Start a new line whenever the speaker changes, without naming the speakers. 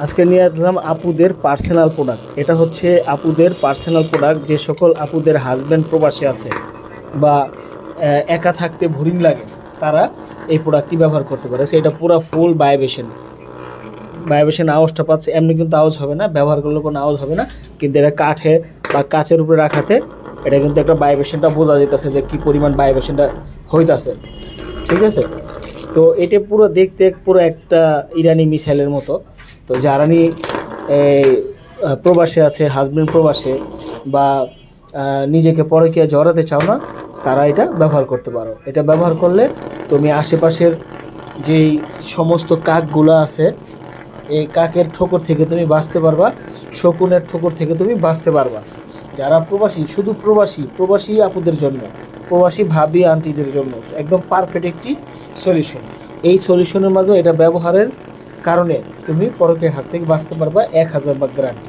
আজকে নিয়ে আসলাম আপুদের পার্সোনাল প্রোডাক্ট। এটা হচ্ছে আপুদের পার্সোনাল প্রোডাক্ট। যে সকল আপুদের হাজব্যান্ড প্রবাসী আছে বা একা থাকতে বোরিং লাগে, তারা এই প্রোডাক্টটি ব্যবহার করতে পারে। এটা পুরো ফুল ভাইব্রেশন, ভাইব্রেশন আওয়াজটা পাচ্ছে। এমনি কিন্তু আওয়াজ হবে না, ব্যবহার করলে কোনো আওয়াজ হবে না, কিন্তু এটা কাঠে বা কাচের উপরে রাখাতে এটা কিন্তু একটা ভাইব্রেশনটা বোঝা যেতেছে যে কী পরিমাণ ভাইব্রেশনটা হইতাছে। ঠিক আছে, তো এটা পুরো দেখতে পুরো একটা ইরানি মিসাইলের মতো। তো যারা নি এই প্রবাসে আছে, হাজব্যান্ড প্রবাসে বা নিজেকে পরকীয়া জড়াতে চাও না, তারা এটা ব্যবহার করতে পারো। এটা ব্যবহার করলে তুমি আশেপাশের যেই সমস্ত কাকগুলো আছে, এই কাকের ঠোকর থেকে তুমি বাঁচতে পারবা, শকুনের ঠোকর থেকে তুমি বাঁচতে পারবা। যারা প্রবাসী, শুধু প্রবাসী প্রবাসী আপুদের জন্য, প্রবাসী ভাবি আন্টিদের জন্য একদম পারফেক্ট একটি সলিউশন। এই সলিউশনের মাধ্যমে এটা ব্যবহারের কারণে তুমি পরকীয়ার হাত থেকে বাঁচতে পারবা 1000 ভাগ গ্যারান্টি।